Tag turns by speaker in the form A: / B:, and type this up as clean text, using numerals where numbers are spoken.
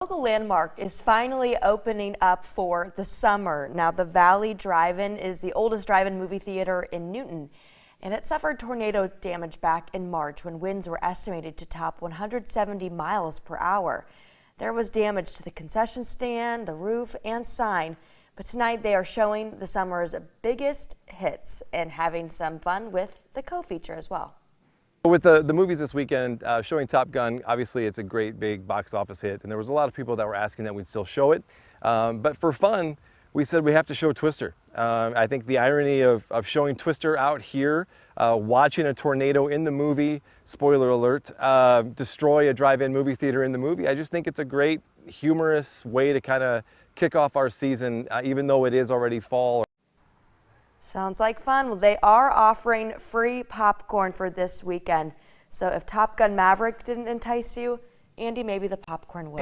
A: Local landmark is finally opening up for the summer. Now, the Valley Drive-In is the oldest drive-in movie theater in Newton, and it suffered tornado damage back in March when winds were estimated to top 170 miles per hour. There was damage to the concession stand, the roof, and sign, but tonight they are showing the summer's biggest hits and having some fun with the co-feature as well.
B: With the movies this weekend, showing Top Gun, obviously it's a great big box office hit, and there was a lot of people that were asking that we'd still show it. But for fun, we said we have to show Twister. I think the irony of showing Twister out here, watching a tornado in the movie, spoiler alert, destroy a drive-in movie theater in the movie, I just think it's a great, humorous way to kind of kick off our season, even though it is already fall.
A: Sounds like fun. Well, they are offering free popcorn for this weekend. So if Top Gun Maverick didn't entice you, Andy, maybe the popcorn will.